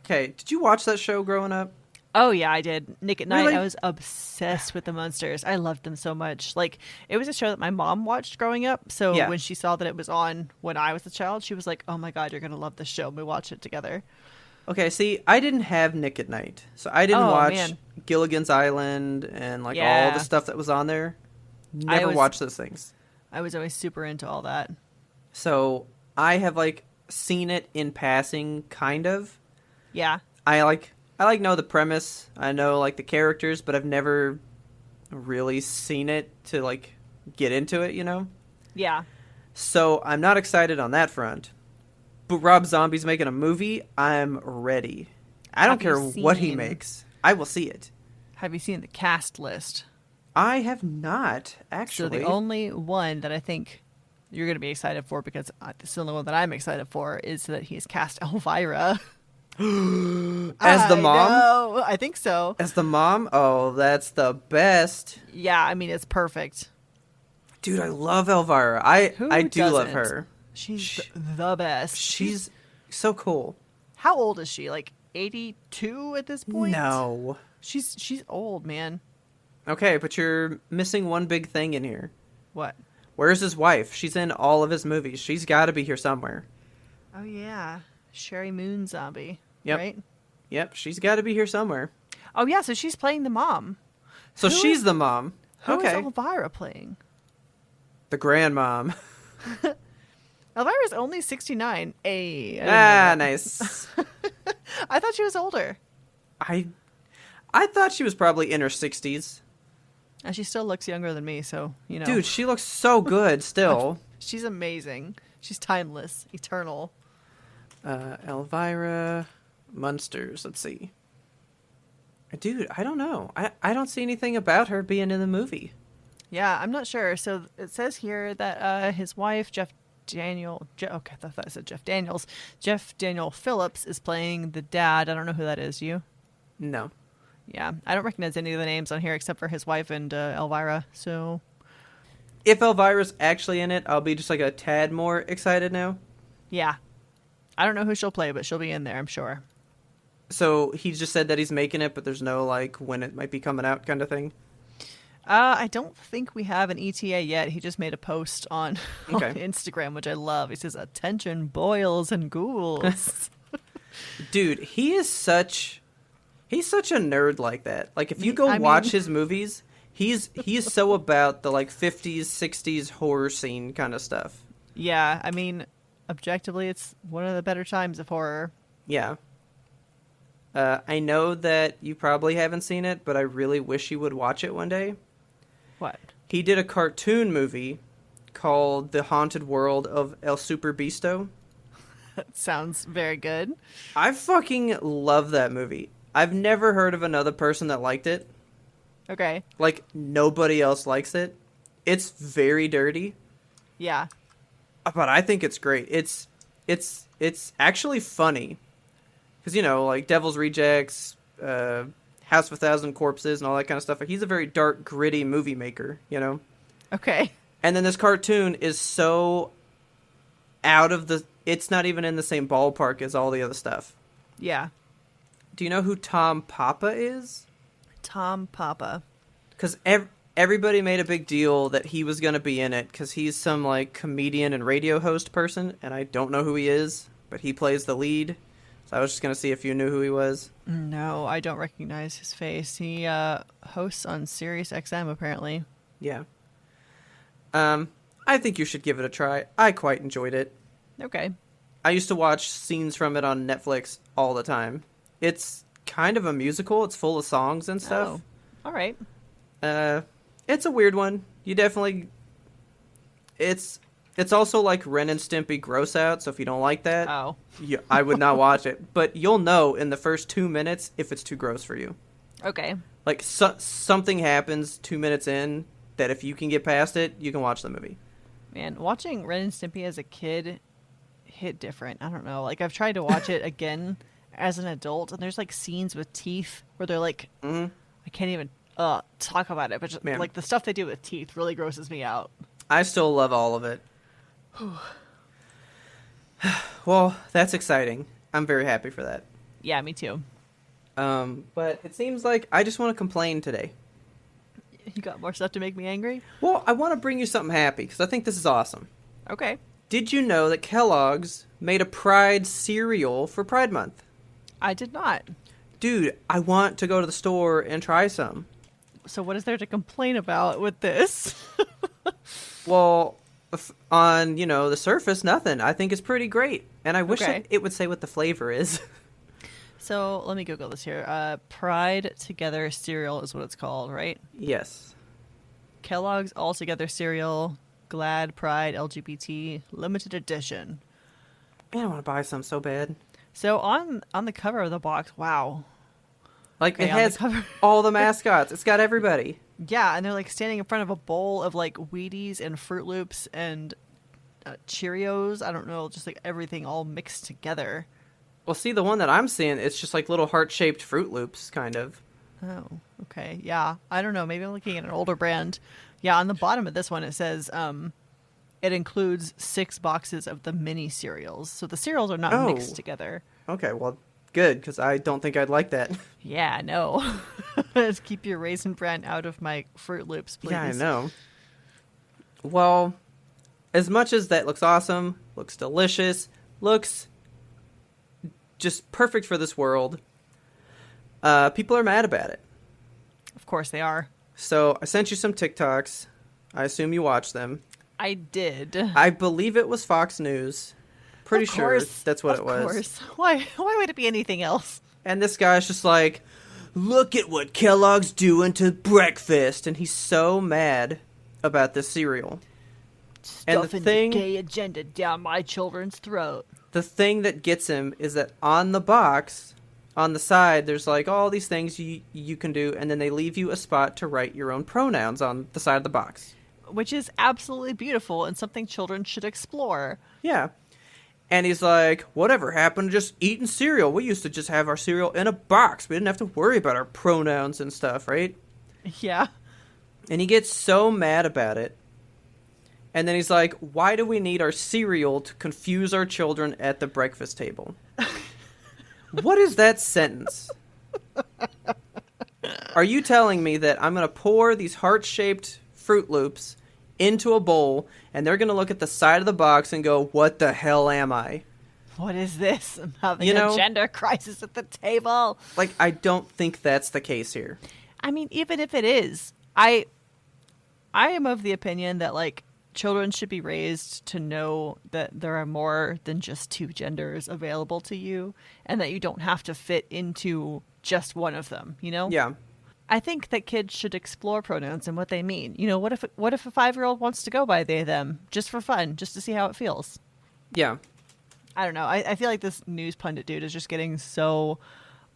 Okay, did you watch that show growing up? Oh yeah, I did. Nick at Night. Really? I was obsessed with the Munsters. I loved them so much. Like, it was a show that my mom watched growing up. So Yeah. when she saw that it was on when I was a child, she was like, "Oh my god, you're gonna love this show." And we watched it together. Okay, see, I didn't have Nick at Night, so I didn't watch Man. Gilligan's Island and like all Yeah. the stuff that was on there. Never watched those things. I was always super into all that. So I have like seen it in passing, kind of. Yeah. I know the premise. I know like the characters, but I've never really seen it to like get into it, you know? Yeah. So I'm not excited on that front. But Rob Zombie's making a movie, I'm ready. I don't care what he makes. I will see it. Have you seen the cast list? I have not, actually. So the only one that I think you're going to be excited for, because it's the only one that I'm excited for, is that he's cast Elvira. As the mom? No, I think so. As the mom? Oh, that's the best. Yeah, I mean, it's perfect. Dude, I love Elvira. I do love doesn't? her. She's the best. She's so cool. How old is she? Like 82 at this point? No. She's old, man. Okay, but you're missing one big thing in here. What? Where's his wife? She's in all of his movies. She's got to be here somewhere. Oh, yeah. Sherry Moon Zombie. Yep. Right? Yep, she's got to be here somewhere. Oh, yeah, so she's playing the mom. So she's the mom. Who is Okay. Elvira playing? The grandmom. Elvira's only 69. Ay, I Nice. I thought she was older. I thought she was probably in her 60s. And she still looks younger than me, so, you know. Dude, she looks so good still. She's amazing. She's timeless, eternal. Elvira Munsters. Let's see. Dude, I don't know. I don't see anything about her being in the movie. Yeah, I'm not sure. So it says here that his wife, okay, I thought I said Jeff Daniels. Jeff Daniel Phillips is playing the dad. I don't know who that is. You? No. Yeah, I don't recognize any of the names on here except for his wife and Elvira. So If Elvira's actually in it, I'll be just like a tad more excited now. yeah, I don't know who she'll play, but she'll be in there, I'm sure. So he just said that he's making it, but there's no like when it might be coming out kind of thing. I don't think we have an ETA yet. He just made a post on Okay. Instagram, which I love. He says, "Attention, boils and ghouls." Dude, he's such a nerd like that. Like if you go I watch mean- his movies, he's so about the like 50s, 60s horror scene kind of stuff. Yeah, I mean, objectively, it's one of the better times of horror. Yeah. I know that you probably haven't seen it, but I really wish you would watch it one day. What? He did a cartoon movie called The Haunted World of El Super Bisto. That sounds very good. I fucking love that movie. I've never heard of another person that liked it. Okay. Like, nobody else likes it. It's very dirty, Yeah. but I think it's great. It's actually funny. Because, you know, like Devil's Rejects, House of a Thousand Corpses, and all that kind of stuff. He's a very dark, gritty movie maker, you know? Okay. And then this cartoon is so out of the... It's not even in the same ballpark as all the other stuff. Yeah. Do you know who Tom Papa is? Tom Papa. Because everybody made a big deal that he was going to be in it because he's some, like, comedian and radio host person, and I don't know who he is, but he plays the lead. So I was just going to see if you knew who he was. No, I don't recognize his face. He hosts on Sirius XM, apparently. Yeah. I think you should give it a try. I quite enjoyed it. Okay. I used to watch scenes from it on Netflix all the time. It's kind of a musical. It's full of songs and stuff. Oh, all right. It's a weird one. You definitely... It's also like Ren and Stimpy gross out, so if you don't like that, Oh. I would not watch it. But you'll know in the first 2 minutes if it's too gross for you. Okay. Like, something happens 2 minutes in that if you can get past it, you can watch the movie. Man, watching Ren and Stimpy as a kid hit different. I don't know. Like, I've tried to watch it again as an adult, and there's, like, scenes with teeth where they're like... Mm-hmm. I can't even talk about it, but just, Man. like, the stuff they do with teeth really grosses me out. I still love all of it. Well, that's exciting. I'm very happy for that. Yeah, me too. But it seems like I just want to complain today. You got more stuff to make me angry? Well, I want to bring you something happy because I think this is awesome. Okay. Did you know that Kellogg's made a Pride cereal for Pride Month? I did not. Dude, I want to go to the store and try some. So what is there to complain about with this? Well, on, the surface, nothing. I think it's pretty great. And I wish Okay. that it would say what the flavor is. So let me Google this here. Pride Together cereal is what it's called, right? Yes. Kellogg's All Together cereal, Glad Pride LGBT limited edition. Man, I want to buy some so bad. So on the cover of the box, wow. Like, Okay, it on the has cover. all the mascots. It's got everybody. Yeah, and they're like standing in front of a bowl of like Wheaties and Fruit Loops and Cheerios. I don't know, just like everything all mixed together. Well, see, the one that I'm seeing, it's just like little heart-shaped Fruit Loops, kind of. Oh, okay. Yeah, I don't know. Maybe I'm looking at an older brand. Yeah, on the bottom of this one, it says it includes 6 boxes of the mini cereals. So the cereals are not Oh. mixed together. Okay, well, Good, because I don't think I'd like that. Yeah, no. Just keep your Raisin Bran out of my Fruit Loops, please. Yeah, I know. Well, as much as that looks awesome, looks delicious, looks just perfect for this world, people are mad about it. Of course they are. So I sent you some TikToks. I assume you watched them. I did. I believe it was Fox News. Pretty sure that's what it was. Of course. Why would it be anything else? And this guy's just like, look at what Kellogg's doing to breakfast. And he's so mad about this cereal. Stuffing the gay agenda down my children's throat. The thing that gets him is that on the box, on the side, there's like all these things you can do. And then they leave you a spot to write your own pronouns on the side of the box. Which is absolutely beautiful and something children should explore. Yeah. And he's like, whatever happened to just eating cereal? We used to just have our cereal in a box. We didn't have to worry about our pronouns and stuff, right? Yeah. And he gets so mad about it. And then he's like, why do we need our cereal to confuse our children at the breakfast table? What is that sentence? Are you telling me that I'm going to pour these heart-shaped Fruit Loops into a bowl, and they're going to look at the side of the box and go, what the hell am I? What is this? I'm having a gender crisis at the table. Like, I don't think that's the case here. I mean, even if it is, I am of the opinion that, like, children should be raised to know that there are more than just two genders available to you, and that you don't have to fit into just one of them, you know? Yeah. I think that kids should explore pronouns and what they mean. You know, what if a 5-year-old wants to go by they, them, just for fun, just to see how it feels? Yeah. I don't know. I feel like this news pundit dude is just getting so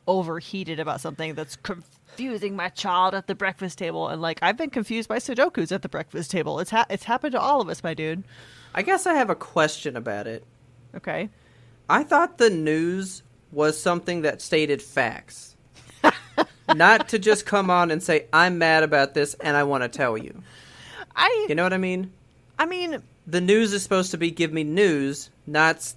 overheated about something that's confusing my child at the breakfast table. And, like, I've been confused by Sudokus at the breakfast table. It's happened to all of us, my dude. I guess I have a question about it. Okay. I thought the news was something that stated facts. Not to just come on and say, I'm mad about this and I want to tell you. You know what I mean? I mean... The news is supposed to be give me news, not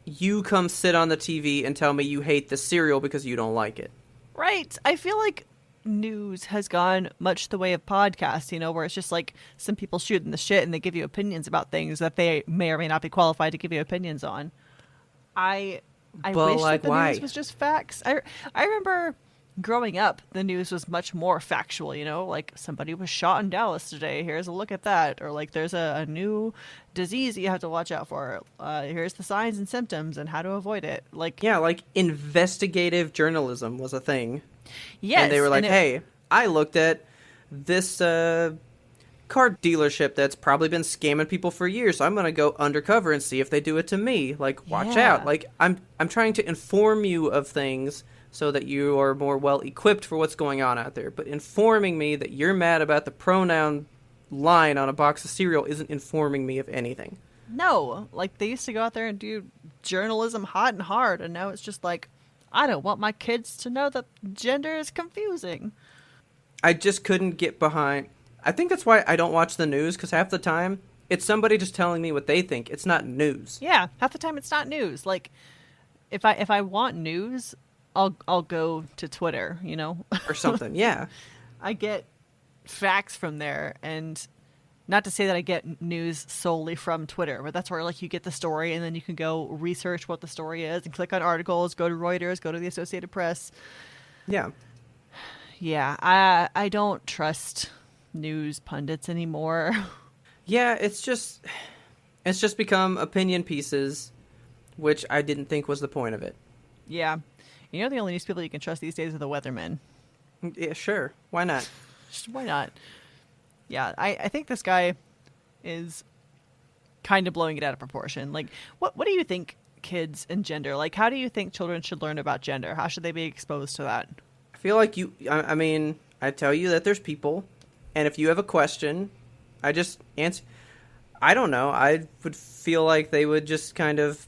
you come sit on the TV and tell me you hate the cereal because you don't like it. Right. I feel like news has gone much the way of podcasts, you know, where it's just like some people shooting the shit and they give you opinions about things that they may or may not be qualified to give you opinions on. I wish that the news was just facts. I remember... growing up, the news was much more factual, you know, like somebody was shot in Dallas today. Here's a look at that. Or like there's a new disease you have to watch out for. Here's the signs and symptoms and how to avoid it. Like, yeah, like investigative journalism was a thing. Yes. And they were like, hey, I looked at this car dealership that's probably been scamming people for years. So I'm going to go undercover and see if they do it to me. Like, watch out. Like, I'm trying to inform you of things so that you are more well-equipped for what's going on out there. But informing me that you're mad about the pronoun line on a box of cereal isn't informing me of anything. No. Like, they used to go out there and do journalism hot and hard, and now it's just like, I don't want my kids to know that gender is confusing. I just couldn't get behind... I think that's why I don't watch the news, because half the time, it's somebody just telling me what they think. It's not news. Yeah, half the time it's not news. Like, if I want news... I'll go to Twitter, you know? Or something, yeah. I get facts from there, and not to say that I get news solely from Twitter, but that's where, like, you get the story, and then you can go research what the story is, and click on articles, go to Reuters, go to the Associated Press. Yeah. Yeah, I don't trust news pundits anymore. Yeah, it's just become opinion pieces, which I didn't think was the point of it. Yeah. You know, the only news people you can trust these days are the weathermen. Yeah, sure. Why not? Why not? Yeah, I think this guy is kind of blowing it out of proportion. Like, what do you think kids and gender, like, how do you think children should learn about gender? How should they be exposed to that? I feel like I mean, I tell you that there's people, and if you have a question, I just answer. I don't know. I would feel like they would just kind of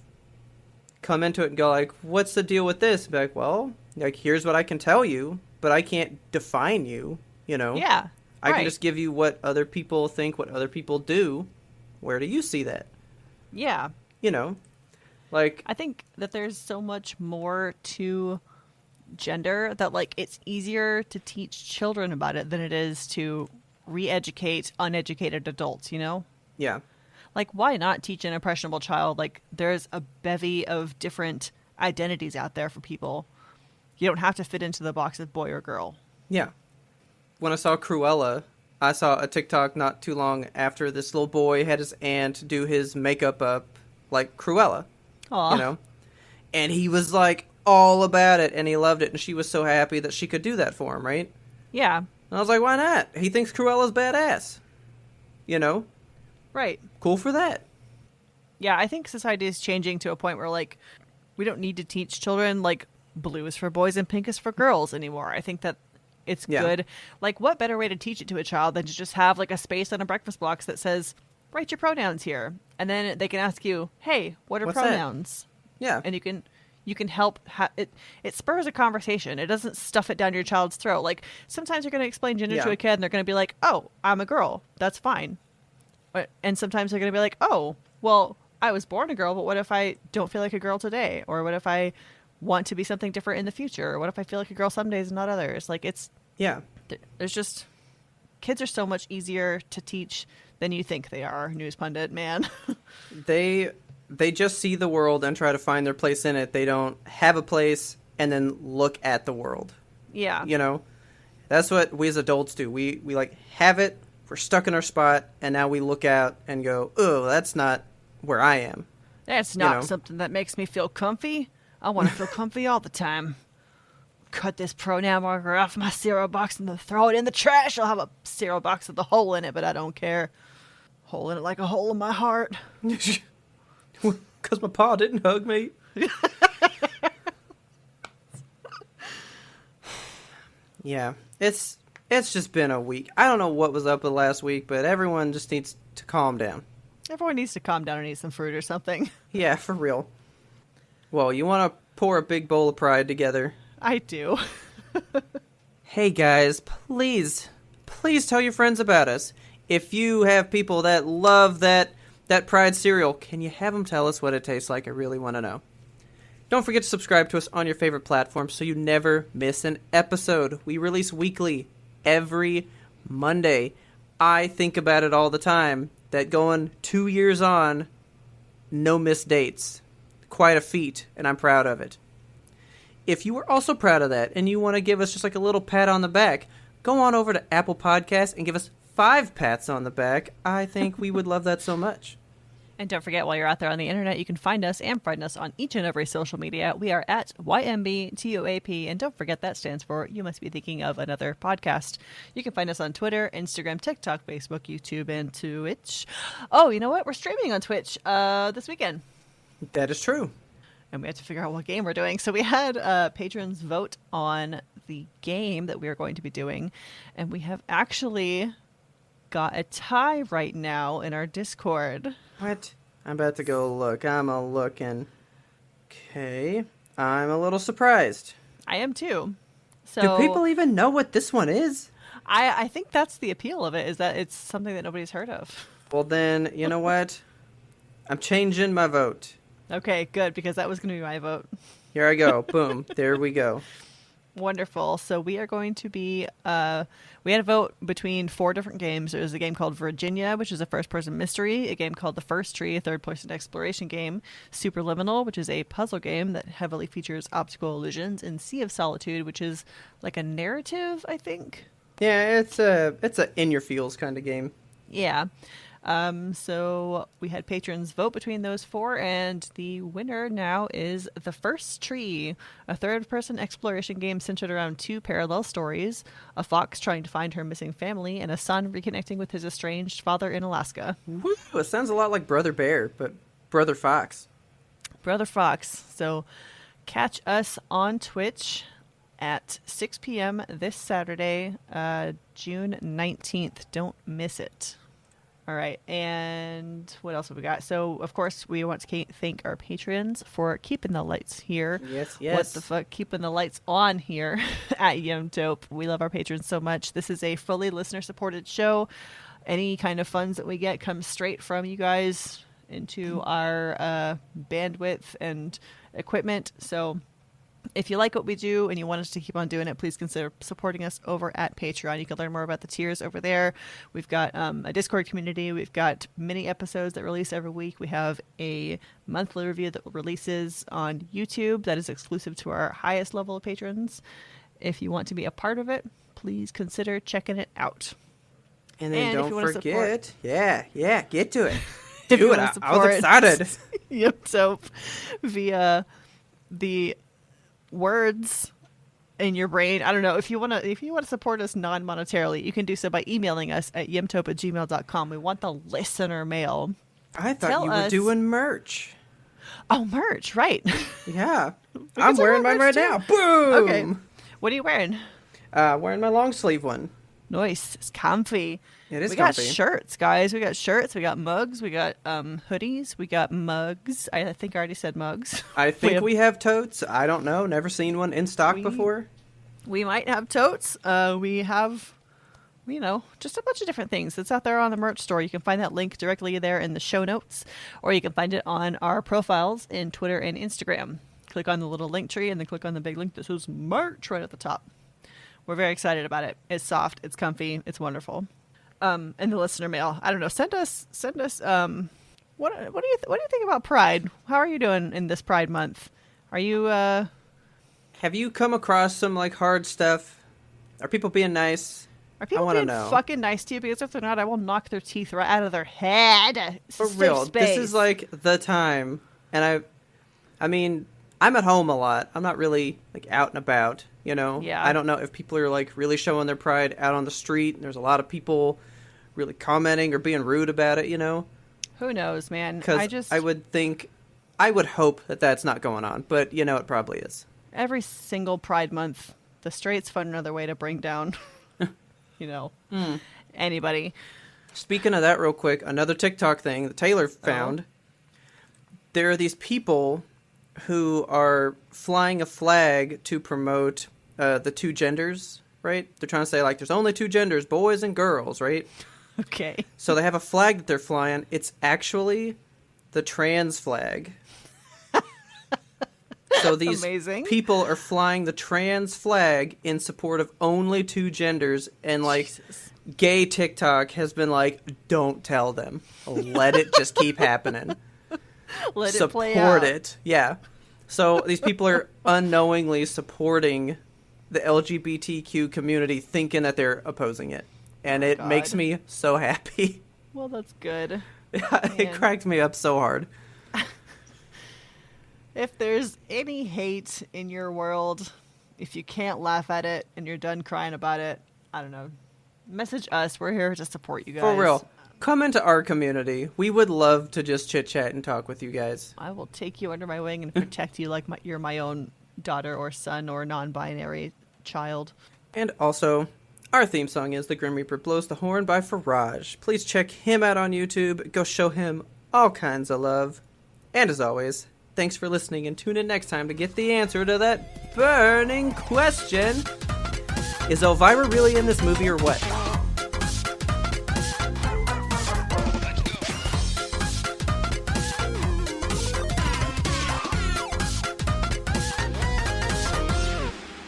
come into it and go like, what's the deal with this? Be like, well, like, here's what I can tell you, but I can't define you, you know? Yeah. I can just give you what other people think, what other people do. Where do you see that? Yeah. You know? Like, I think that there's so much more to gender that, like, it's easier to teach children about it than it is to re-educate uneducated adults, you know? yeah. Like, why not teach an impressionable child? Like, there's a bevy of different identities out there for people. You don't have to fit into the box of boy or girl. Yeah. When I saw Cruella, I saw a TikTok not too long after this little boy had his aunt do his makeup up like Cruella, Aw. you know? And he was like all about it and he loved it and she was so happy that she could do that for him, right? Yeah, And I was like, why not? He thinks Cruella's badass. You know? right. Cool for that. Yeah, I think society is changing to a point where, like, we don't need to teach children, like, blue is for boys and pink is for girls anymore. I think that it's good. Like, what better way to teach it to a child than to just have, like, a space on a breakfast box that says, write your pronouns here. And then they can ask you, hey, what are What's that? pronouns? Yeah. And you can help. It spurs a conversation. It doesn't stuff it down your child's throat. Like, sometimes you're going to explain gender to a kid and they're going to be like, oh, I'm a girl. That's fine. And sometimes they're going to be like, oh, well, I was born a girl, but what if I don't feel like a girl today? Or what if I want to be something different in the future? Or what if I feel like a girl some days and not others? Like, there's just, kids are so much easier to teach than you think they are, news pundit, man. They just see the world and try to find their place in it. They don't have a place and then look at the world. Yeah. You know? That's what we as adults do. We like have it, we're stuck in our spot, and now we look out and go, oh, that's not where I am. That's not something that makes me feel comfy. I want to feel comfy all the time. Cut this pronoun marker off my cereal box and then throw it in the trash. I'll have a cereal box with a hole in it, but I don't care. Hole in it like a hole in my heart. Because my pa didn't hug me. Yeah, it's just been a week. I don't know what was up with last week, but everyone just needs to calm down. Everyone needs to calm down and eat some fruit or something. Yeah, for real. Well, you want to pour a big bowl of pride together? I do. Hey guys, please tell your friends about us. If you have people that love that Pride cereal, can you have them tell us what it tastes like? I really want to know. Don't forget to subscribe to us on your favorite platform so you never miss an episode. We release weekly, every Monday. I think about it all the time, that going 2 years on, no missed dates. Quite a feat, and I'm proud of it. If you are also proud of that and you want to give us just like a little pat on the back, go on over to Apple Podcasts and give us 5 pats on the back. I think we would love that so much. And don't forget, while you're out there on the internet, you can find us and friend us on each and every social media. We are at YMBToAP, and don't forget that stands for You Must Be Thinking of Another Podcast. You can find us on Twitter, Instagram, TikTok, Facebook, YouTube, and Twitch. Oh, you know what? We're streaming on Twitch this weekend. That is true. And we have to figure out what game we're doing. So we had patrons vote on the game that we are going to be doing, and we have actually got a tie right now in our Discord. What? I'm about to go look. I'm looking. Okay. I'm a little surprised. I am too. So do people even know what this one is? I think that's the appeal of it, is that it's something that nobody's heard of. Well then, you know what? I'm changing my vote. Okay, good, because that was going to be my vote. Here I go. Boom. There we go. Wonderful. So we are going to be, we had a vote between 4 different games. There's a game called Virginia, which is a first-person mystery, a game called The First Tree, a third-person exploration game, Superliminal, which is a puzzle game that heavily features optical illusions, and Sea of Solitude, which is like a narrative, I think. Yeah, it's a in your feels kind of game. Yeah. So we had patrons vote between those 4, and the winner now is The First Tree, a third-person exploration game centered around 2 parallel stories, a fox trying to find her missing family, and a son reconnecting with his estranged father in Alaska. Woo! It sounds a lot like Brother Bear, but Brother Fox. Brother Fox. So catch us on Twitch at 6 p.m. this Saturday, June 19th. Don't miss it. All right, and what else have we got? So, of course, we want to thank our patrons for keeping the lights here. Yes, yes. What the fuck? Keeping the lights on here at YMBToAP. We love our patrons so much. This is a fully listener-supported show. Any kind of funds that we get comes straight from you guys into our bandwidth and equipment. So if you like what we do and you want us to keep on doing it, please consider supporting us over at Patreon. You can learn more about the tiers over there. We've got a Discord community. We've got mini episodes that release every week. We have a monthly review that releases on YouTube that is exclusive to our highest level of patrons. If you want to be a part of it, please consider checking it out. And then don't forget, get to it. If you Do it. wanna I was support excited. YMBToAP via the words in your brain. I don't know, if you want to support us non-monetarily, you can do so by emailing us at yimtoap@gmail.com. We want the listener mail. I thought Tell you were us- doing merch. Oh, merch, right. Yeah. can I'm talk wearing about mine merch right now. too. Boom. Okay, what are you wearing? Wearing my long sleeve one. Nice. It's comfy. It is we comfy. got shirts, guys. We got shirts. We got mugs. We got hoodies. We got mugs. I think I already said mugs. I think we have totes. I don't know. Never seen one in stock before. We might have totes. We have, just a bunch of different things. It's out there on the merch store. You can find that link directly there in the show notes, or you can find it on our profiles in Twitter and Instagram. Click on the little link tree and then click on the big link that says merch right at the top. We're very excited about it. It's soft. It's comfy. It's wonderful. And the listener mail. I don't know. Send us. What do you think about Pride? How are you doing in this Pride month? Are you? Have you come across some hard stuff? Are people being nice? Are people I wanna being know. fucking nice to you? Because if they're not, I will knock their teeth right out of their head. For real, this is the time. And I mean, I'm at home a lot. I'm not really out and about. Yeah. I don't know if people are really showing their pride out on the street. And there's a lot of people really commenting or being rude about it. Who knows, man? Because I would hope that that's not going on, but it probably is. Every single Pride month, the straights find another way to bring down, anybody. Speaking of that real quick, another TikTok thing that Taylor found. There are these people who are flying a flag to promote the two genders, right? They're trying to say there's only two genders, boys and girls, right? Okay. So they have a flag that they're flying. It's actually the trans flag. So these Amazing. people are flying the trans flag in support of only two genders, and Jesus. gay TikTok has been don't tell them. Let it just keep happening. Let it play Support out. it. Yeah. So these people are unknowingly supporting the LGBTQ community, thinking that they're opposing it. And it God. makes me so happy. Well, that's good. It cracked me up so hard. If there's any hate in your world, if you can't laugh at it and you're done crying about it, I don't know. Message us. We're here to support you guys. For real. Come into our community. We would love to just chit-chat and talk with you guys. I will take you under my wing and protect you like you're my own daughter or son or non-binary child. And also, our theme song is The Grim Reaper Blows the Horn by Faraj. Please check him out on YouTube. Go show him all kinds of love. And as always, thanks for listening, and tune in next time to get the answer to that burning question. Is Elvira really in this movie or what?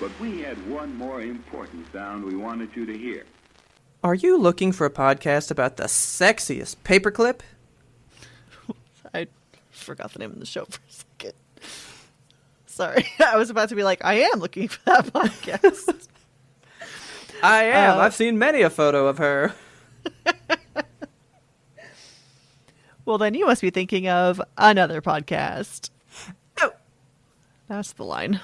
But we had one more important sound we wanted you to hear. Are you looking for a podcast about the sexiest paperclip? I forgot the name of the show for a second. Sorry. I was about to be I am looking for that podcast. I am. I've seen many a photo of her. Well, then you must be thinking of another podcast. Oh. That's the line.